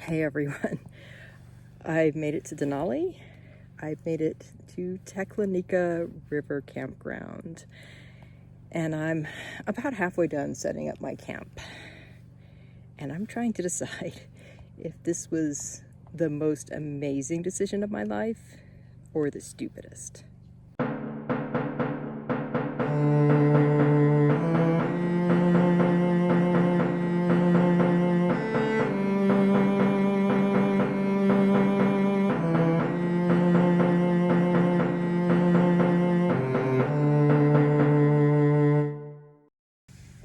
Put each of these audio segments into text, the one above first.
Hey everyone, I've made it to Denali. I've made it to Teklanika River campground, and I'm about halfway done setting up my camp. And I'm trying to decide if this was the most amazing decision of my life or the stupidest.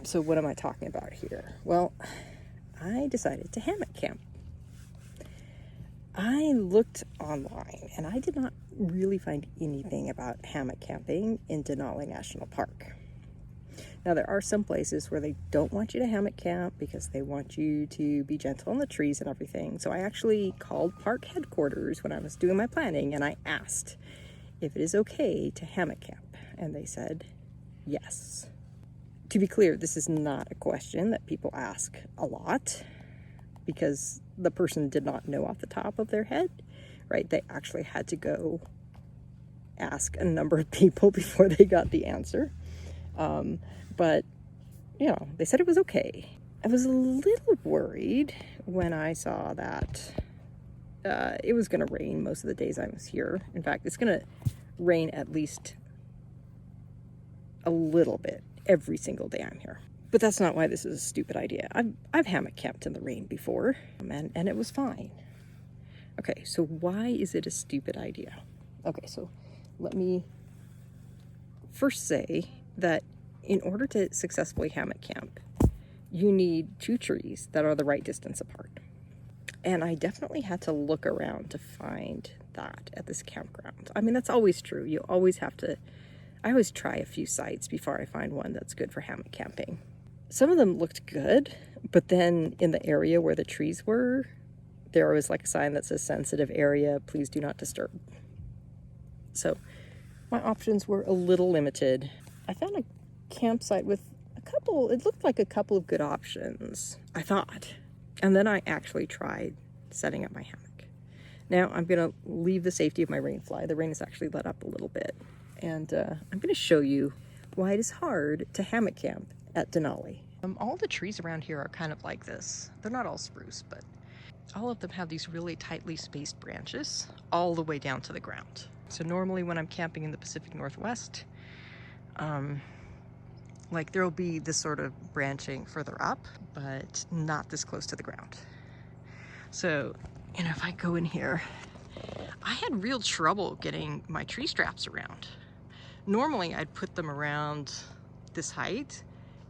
So what am I talking about here? Well, I decided to hammock camp. I looked online and I did not really find anything about hammock camping in Denali National Park. Now, there are some places where they don't want you to hammock camp because they want you to be gentle on the trees and everything. So I actually called park headquarters when I was doing my planning and I asked if it is okay to hammock camp. And they said yes. To be clear, this is not a question that people ask a lot because the person did not know off the top of their head, right? They actually had to go ask a number of people before they got the answer. But, you know, they said it was okay. I was a little worried when I saw that it was going to rain most of the days I was here. In fact, it's going to rain at least a little bit every single day I'm here. But that's not why this is a stupid idea. I've hammock camped in the rain before, and it was fine. Okay, so why is it a stupid idea? Okay, so let me first say that in order to successfully hammock camp, you need two trees that are the right distance apart. And I definitely had to look around to find that at this campground. I mean, that's always true. You always have to, I always try a few sites before I find one that's good for hammock camping. Some of them looked good, but then in the area where the trees were, there was like a sign that says sensitive area, please do not disturb. So my options were a little limited. I found a campsite with it looked like a couple of good options, I thought. And then I actually tried setting up my hammock. Now I'm gonna leave the safety of my rain fly. The rain has actually let up a little bit. And I'm gonna show you why it is hard to hammock camp at Denali. All the trees around here are kind of like this. They're not all spruce, but all of them have these really tightly spaced branches all the way down to the ground. So normally when I'm camping in the Pacific Northwest, like there'll be this sort of branching further up, but not this close to the ground. So, you know, if I go in here, I had real trouble getting my tree straps around. Normally I'd put them around this height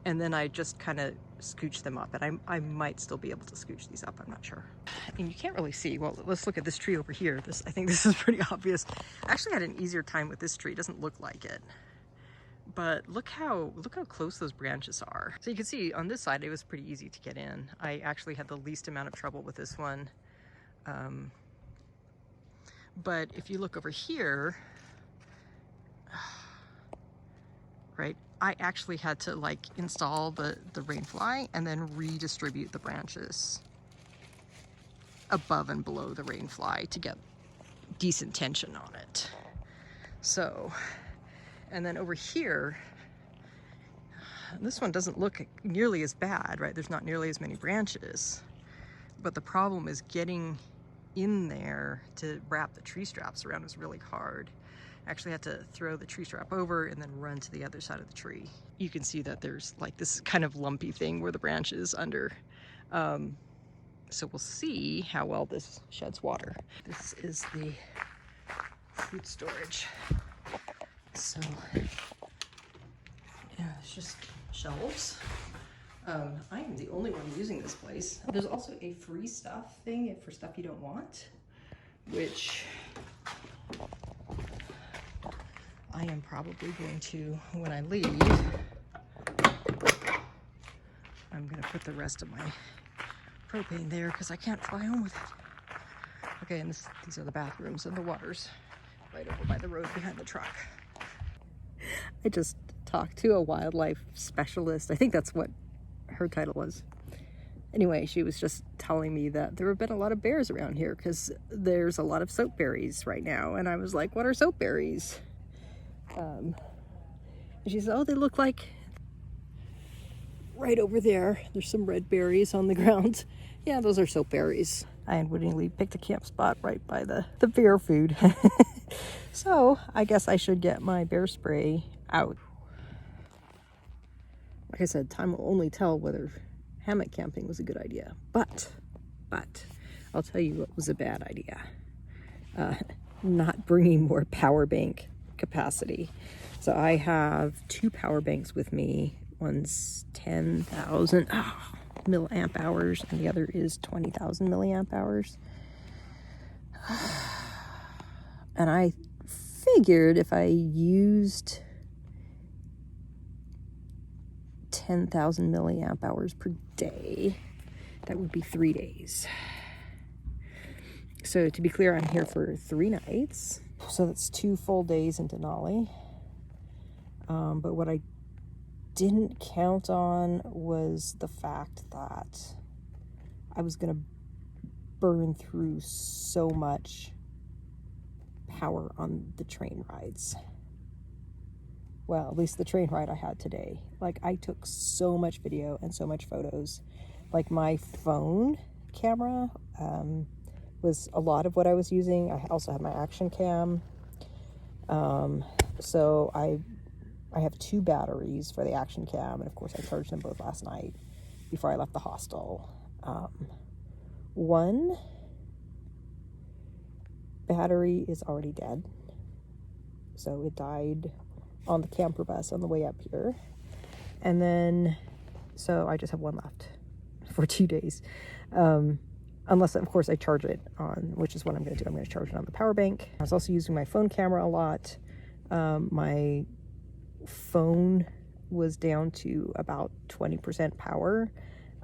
and then I just kind of scooch them up, and I might still be able to scooch these up, I'm not sure. And you can't really see. Well, let's look at this tree over here. I think this is pretty obvious. I actually had an easier time with this tree. It doesn't look like it, but look how close those branches are. So you can see on this side it was pretty easy to get in. I actually had the least amount of trouble with this one. But if you look over here, right, I actually had to like install the rain fly and then redistribute the branches above and below the rain fly to get decent tension on it. So, and then over here, this one doesn't look nearly as bad, right? There's not nearly as many branches, but the problem is getting in there to wrap the tree straps around was really hard. I actually had to throw the tree strap over and then run to the other side of the tree. You can see that there's like this kind of lumpy thing where the branch is under. So we'll see how well this sheds water. This is the food storage. So, yeah, it's just shelves. I am the only one using this place. There's also a free stuff thing for stuff you don't want, which I am probably going to, when I leave, I'm going to put the rest of my propane there because I can't fly home with it. Okay, and these are the bathrooms, and the water's right over by the road behind the truck. I just talked to a wildlife specialist. I think that's what her title was. Anyway, she was just telling me that there have been a lot of bears around here because there's a lot of soapberries right now. And I was like, what are soapberries? And she said, oh, they look like right over there. There's some red berries on the ground. Yeah, those are soapberries. I unwittingly picked a camp spot right by the bear food. So I guess I should get my bear spray out. Like I said, time will only tell whether hammock camping was a good idea. But I'll tell you what was a bad idea. Not bringing more power bank capacity. So I have 2 power banks with me. One's 10,000 milliamp hours and the other is 20,000 milliamp hours. And I figured if I used 10,000 milliamp hours per day, that would be 3 days. So to be clear, I'm here for 3 nights. So that's 2 full days in Denali. But what I didn't count on was the fact that I was going to burn through so much power on the train rides. Well, at least the train ride I had today. Like, I took so much video and so much photos. Like, my phone camera was a lot of what I was using. I also have my action cam. So I have 2 batteries for the action cam, and of course I charged them both last night before I left the hostel. One battery is already dead, so it died on the camper bus on the way up here, and then so I just have one left for 2 days, unless of course I charge it on, which is what I'm going to do. I'm going to charge it on the power bank. I was also using my phone camera a lot. My phone was down to about 20% power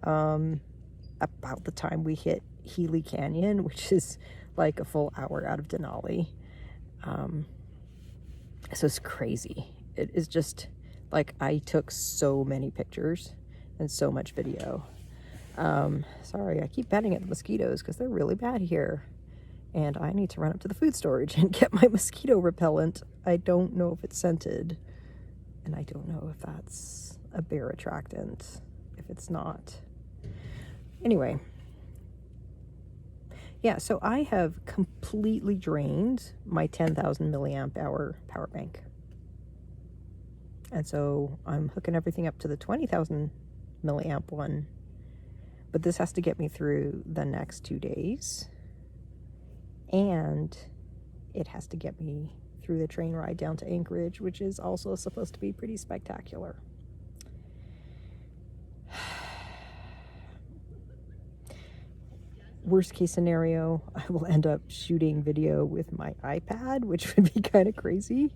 about the time we hit Healy Canyon, which is like a full hour out of Denali. So it's crazy. It is just like, I took so many pictures and so much video. Sorry, I keep batting at the mosquitoes because they're really bad here. And I need to run up to the food storage and get my mosquito repellent. I don't know if it's scented. And I don't know if that's a bear attractant, if it's not. Anyway. Yeah, so I have completely drained my 10,000 milliamp hour power bank. And so I'm hooking everything up to the 20,000 milliamp one. But this has to get me through the next 2 days. And it has to get me through the train ride down to Anchorage, which is also supposed to be pretty spectacular. Worst case scenario, I will end up shooting video with my iPad, which would be kind of crazy.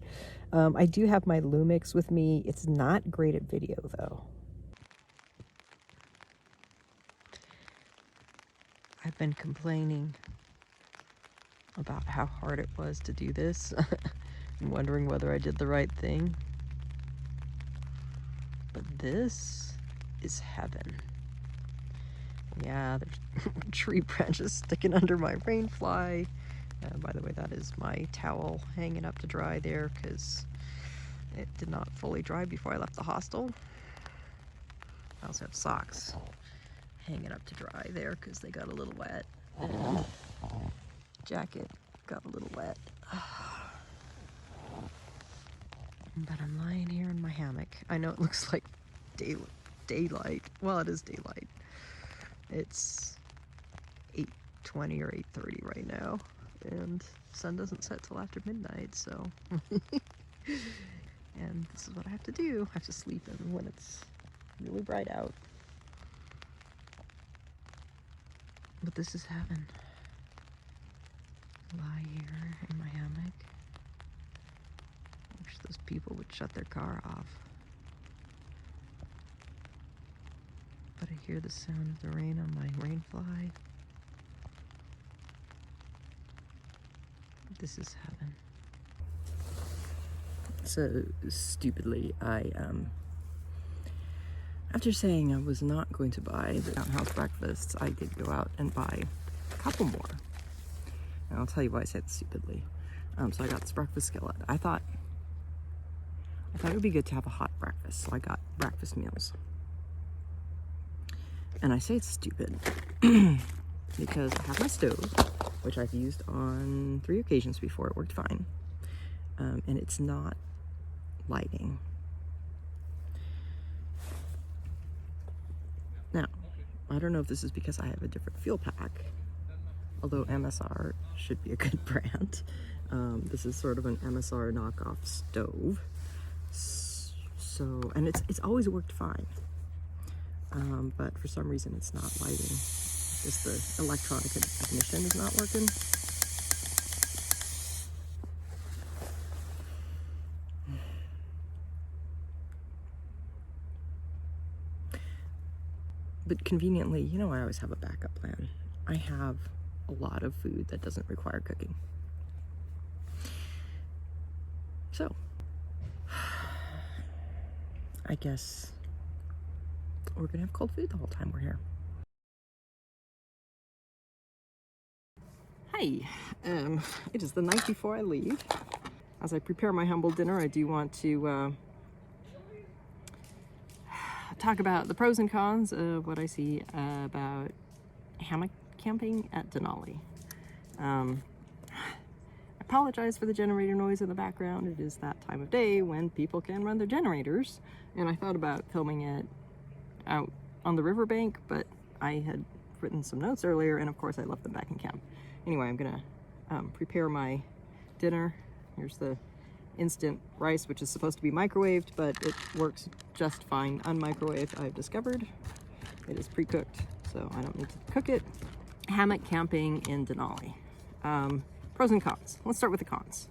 I do have my Lumix with me. It's not great at video though. I've been complaining about how hard it was to do this and wondering whether I did the right thing. But this is heaven. Yeah, there's tree branches sticking under my rain fly. By the way, that is my towel hanging up to dry there because it did not fully dry before I left the hostel. I also have socks hanging up to dry there because they got a little wet. And jacket got a little wet. But I'm lying here in my hammock. I know it looks like daylight. Well, it is daylight. It's 8:20 or 8:30 right now, and the sun doesn't set till after midnight, so and this is what I have to do. I have to sleep in when it's really bright out. But this is heaven. Lie here in my hammock. I wish those people would shut their car off. But I hear the sound of the rain on my rain fly. This is heaven. So stupidly, I After saying I was not going to buy the townhouse breakfasts, I did go out and buy a couple more. And I'll tell you why I said stupidly. So I got this breakfast skillet. I thought it would be good to have a hot breakfast, so I got breakfast meals. And I say it's stupid because I have my stove, which I've used on 3 occasions before. It worked fine. And it's not lighting. Now, I don't know if this is because I have a different fuel pack, although MSR should be a good brand. This is sort of an MSR knockoff stove. So, and it's always worked fine. But for some reason it's not lighting. Just the electronic ignition is not working. But conveniently, you know, I always have a backup plan. I have a lot of food that doesn't require cooking. So, I guess we're gonna have cold food the whole time we're here. Hi, it is the night before I leave. As I prepare my humble dinner, I do want to talk about the pros and cons of what I see about hammock camping at Denali. I apologize for the generator noise in the background. It is that time of day when people can run their generators, and I thought about filming it out on the riverbank, but I had written some notes earlier, and of course I left them back in camp. Anyway, I'm gonna prepare my dinner. Here's the instant rice, which is supposed to be microwaved, but it works just fine unmicrowaved, I've discovered. It is pre-cooked, so I don't need to cook it. Hammock camping in Denali. Pros and cons. Let's start with the cons.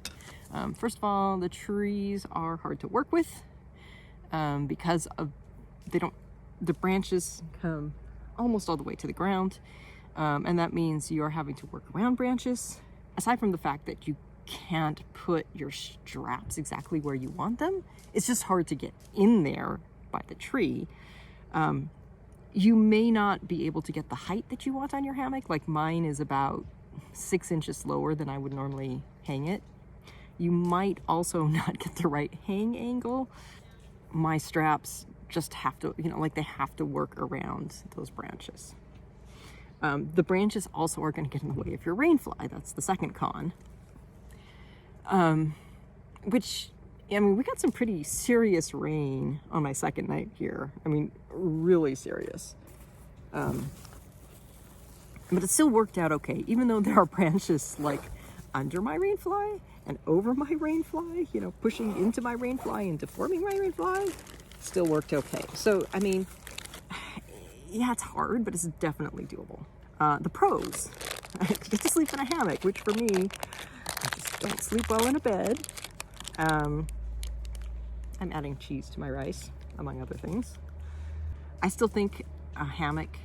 First of all, the trees are hard to work with because of the branches come almost all the way to the ground, and that means you are having to work around branches. Aside from the fact that you can't put your straps exactly where you want them, it's just hard to get in there by the tree. You may not be able to get the height that you want on your hammock. Like mine is about 6 inches lower than I would normally hang it. You might also not get the right hang angle. My straps just have to, like they have to work around those branches. The branches also are going to get in the way of your rain fly. That's the second con. Which, I mean, we got some pretty serious rain on my second night here. I mean, really serious. But it still worked out okay, even though there are branches like under my rain fly and over my rain fly, pushing into my rain fly and deforming my rain fly, still worked okay. So, I mean, yeah, it's hard, but it's definitely doable. The pros, I get to sleep in a hammock, which for me, I just don't sleep well in a bed. I'm adding cheese to my rice, among other things. I still think a hammock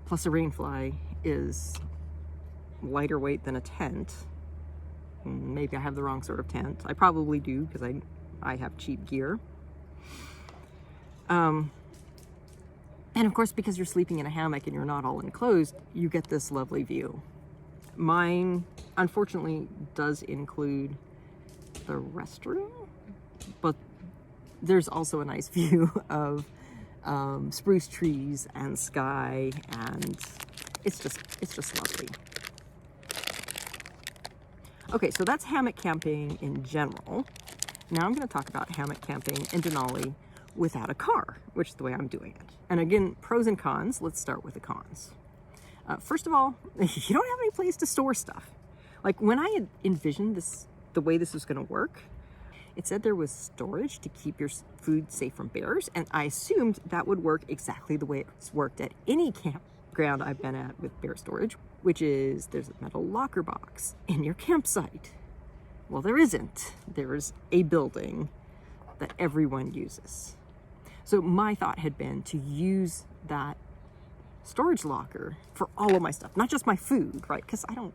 plus a rain fly is lighter weight than a tent. Maybe I have the wrong sort of tent. I probably do because I have cheap gear. And of course, because you're sleeping in a hammock and you're not all enclosed, you get this lovely view. Mine, unfortunately, does include the restroom, but there's also a nice view of spruce trees and sky, and it's just lovely. Okay, so that's hammock camping in general. Now I'm going to talk about hammock camping in Denali without a car, which is the way I'm doing it. And again, pros and cons. Let's start with the cons. First of all, you don't have any place to store stuff. Like when I had envisioned the way this was going to work, it said there was storage to keep your food safe from bears, and I assumed that would work exactly the way it's worked at any campground I've been at with bear storage, which is there's a metal locker box in your campsite. Well, there isn't. There's a building that everyone uses. So my thought had been to use that storage locker for all of my stuff, not just my food, right? Because I don't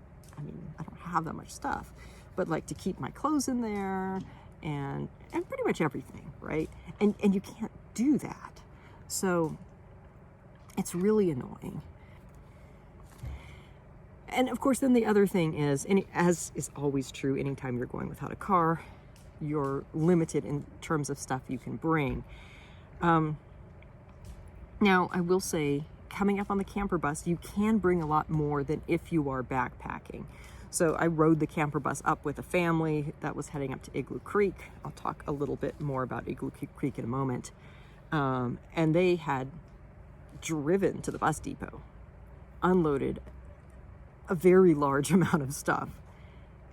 have that much stuff, but like to keep my clothes in there and pretty much everything, right? And you can't do that So it's really annoying. And of course, then the other thing is, and as is always true anytime you're going without a car, you're limited in terms of stuff you can bring. Now, I will say, coming up on the camper bus, you can bring a lot more than if you are backpacking. So I rode the camper bus up with a family that was heading up to Igloo Creek. I'll talk a little bit more about Igloo Creek in a moment. And they had driven to the bus depot, unloaded a very large amount of stuff.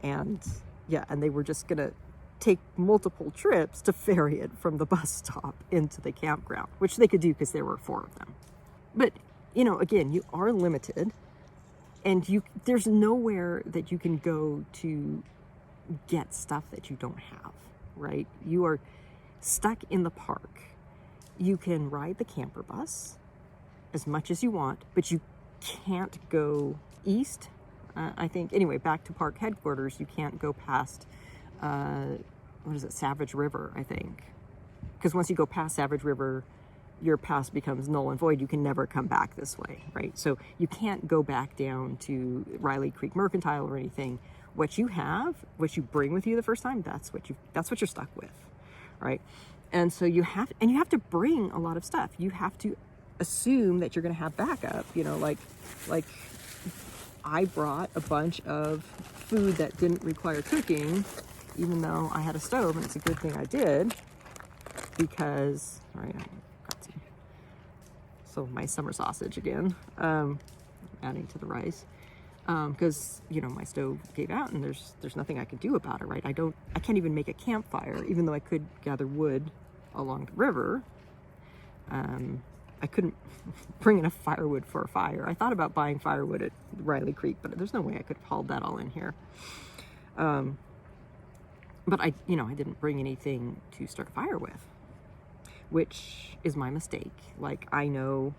And yeah, and they were just gonna take multiple trips to ferry it from the bus stop into the campground, which they could do because there were 4 of them. But, you know, again, you are limited, and there's nowhere that you can go to get stuff that you don't have, right? You are stuck in the park. You can ride the camper bus as much as you want, but you can't go east. I think, anyway, back to park headquarters, you can't go past, Savage River, I think. Because once you go past Savage River, your pass becomes null and void. You can never come back this way, right? So you can't go back down to Riley Creek Mercantile or anything. What you have, what you bring with you the first time, that's what you're stuck with, right? And so you have to bring a lot of stuff. You have to assume that you're going to have backup, you know, like I brought a bunch of food that didn't require cooking, even though I had a stove, and it's a good thing I did, because, all right, I got some, so my summer sausage again, adding to the rice, because, you know, my stove gave out, and there's nothing I can do about it, right? I can't even make a campfire, even though I could gather wood along the river. I couldn't bring enough firewood for a fire. I thought about buying firewood at Riley Creek, but there's no way I could have hauled that all in here. But I didn't bring anything to start a fire with, which is my mistake. Like, I know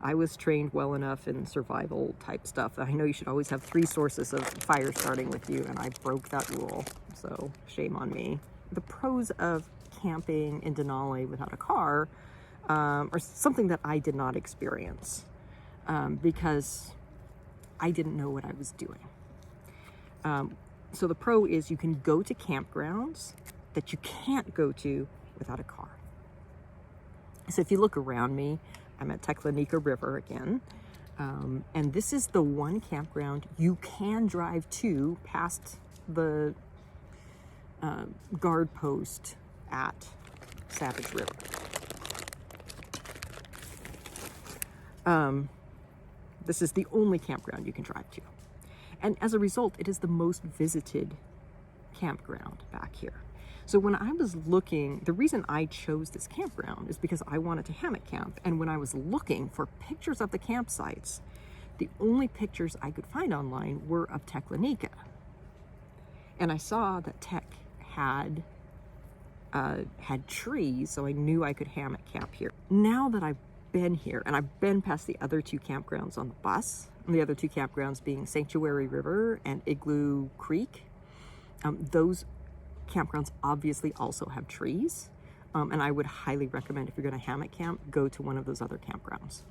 I was trained well enough in survival type stuff that I know you should always have 3 sources of fire starting with you, and I broke that rule, so shame on me. The pros of camping in Denali without a car are something that I did not experience because I didn't know what I was doing. So the pro is you can go to campgrounds that you can't go to without a car. So if you look around me, I'm at Teklanika River again. And this is the one campground you can drive to past the guard post at Savage River. This is the only campground you can drive to. And as a result, it is the most visited campground back here. So when I was looking, the reason I chose this campground is because I wanted to hammock camp. And when I was looking for pictures of the campsites, the only pictures I could find online were of Teklanika. And I saw that Tech had trees, so I knew I could hammock camp here. Now that I've been here, and I've been past the other 2 campgrounds on the bus, and the other 2 campgrounds being Sanctuary River and Igloo Creek, those campgrounds obviously also have trees, and I would highly recommend, if you're going to hammock camp, go to one of those other campgrounds.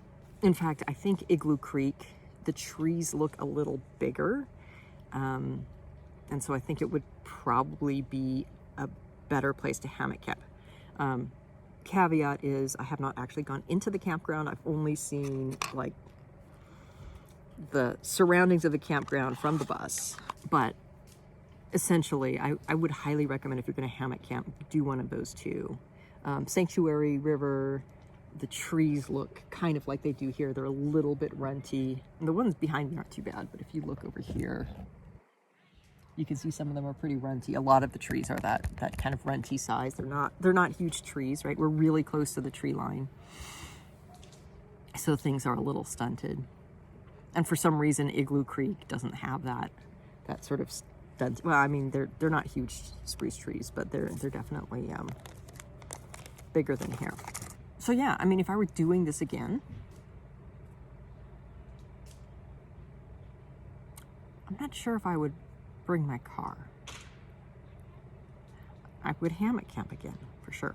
In fact, I think Igloo Creek, the trees look a little bigger, and so I think it would probably be a better place to hammock camp. Caveat is I have not actually gone into the campground. I've only seen like the surroundings of the campground from the bus, but essentially I would highly recommend, if you're going to hammock camp, do one of those 2. Sanctuary River, the trees look kind of like they do here. They're a little bit runty, and the ones behind me aren't too bad, but if you look over here, you can see some of them are pretty runty. A lot of the trees are that kind of runty size. They're not huge trees, right? We're really close to the tree line, so things are a little stunted. And for some reason, Igloo Creek doesn't have that sort of stunt. Well, I mean, they're not huge spruce trees, but they're definitely bigger than here. So yeah, I mean, if I were doing this again, I'm not sure if I would bring my car. I would hammock camp again, for sure.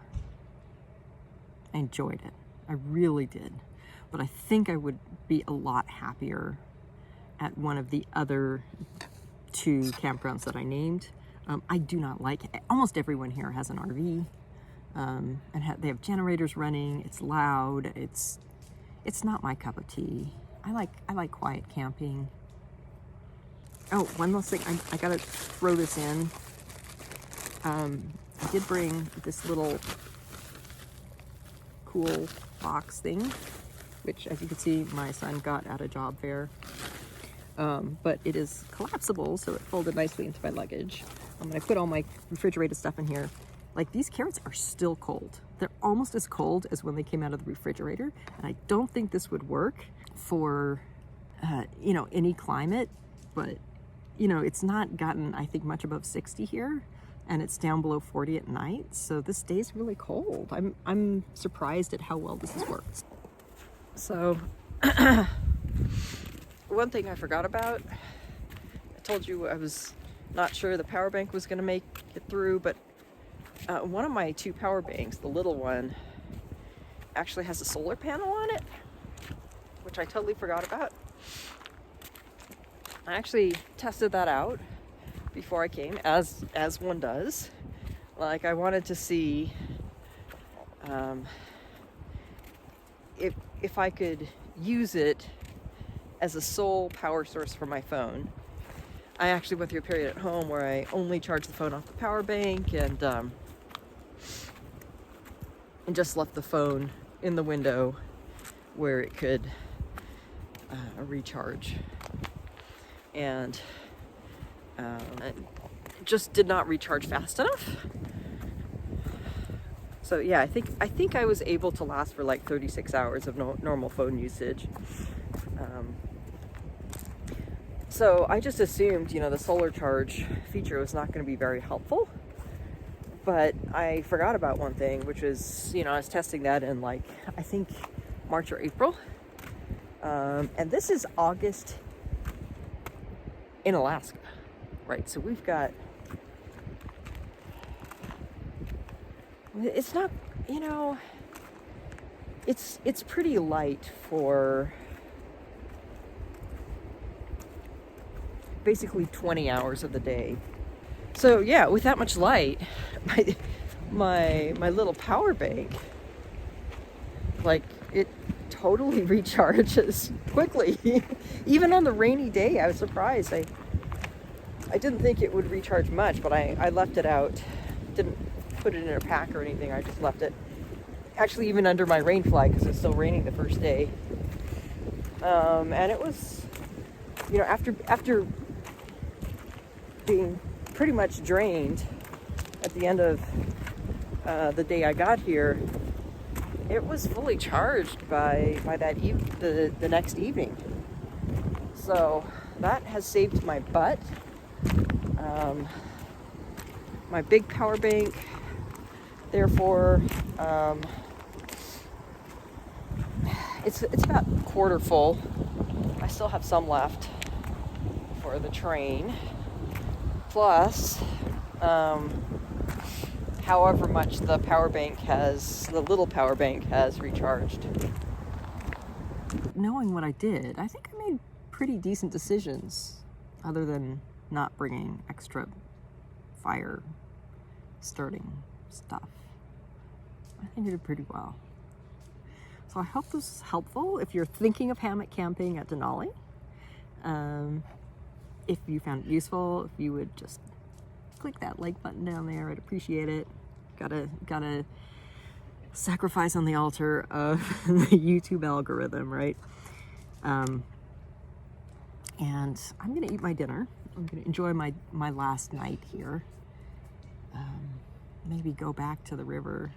I enjoyed it. I really did. But I think I would be a lot happier at one of the other 2 campgrounds that I named. I do not like it. Almost everyone here has an RV, and they have generators running. It's loud. It's not my cup of tea. I like quiet camping. Oh, one last thing. I gotta throw this in. I did bring this little cool box thing, which, as you can see, my son got at a job fair. But it is collapsible, so it folded nicely into my luggage. I put all my refrigerated stuff in here. Like, these carrots are still cold. They're almost as cold as when they came out of the refrigerator. And I don't think this would work for, you know, any climate. But, you know, it's not gotten, I think, much above 60 here. And it's down below 40 at night. So this stays really cold. I'm surprised at how well this has worked. So, one thing I forgot about, I told you I was not sure the power bank was going to make it through, but one of my 2 power banks, the little one, actually has a solar panel on it, which I totally forgot about. I actually tested that out before I came, as one does. Like, I wanted to see if I could use it as a sole power source for my phone. I actually went through a period at home where I only charged the phone off the power bank and just left the phone in the window where it could recharge. And it just did not recharge fast enough. So yeah, I think I was able to last for like 36 hours of normal phone usage. So I just assumed, you know, the solar charge feature was not going to be very helpful. But I forgot about one thing, which is, you know, I was testing that in, like, I think March or April. And this is August in Alaska, right? So we've got, it's not, you know, it's pretty light for basically 20 hours of the day. So yeah, with that much light, my little power bank, like, it totally recharges quickly. Even on the rainy day, I was surprised. I didn't think it would recharge much, but I left it out. Didn't put it in a pack or anything. I just left it, actually, even under my rain flag, because it's still raining the first day. And it was, you know, after being pretty much drained at the end of the day I got here, it was fully charged by the next evening. So that has saved my butt. My big power bank, therefore, it's about quarter full. I still have some left for the train. Plus, however much the little power bank has recharged. Knowing what I did, I think I made pretty decent decisions, other than not bringing extra fire starting stuff. I think I did pretty well. So I hope this is helpful if you're thinking of hammock camping at Denali. If you found it useful, if you would just click that like button down there, I'd appreciate it. Gotta sacrifice on the altar of the YouTube algorithm, right? And I'm gonna eat my dinner. I'm gonna enjoy my last night here. Maybe go back to the river.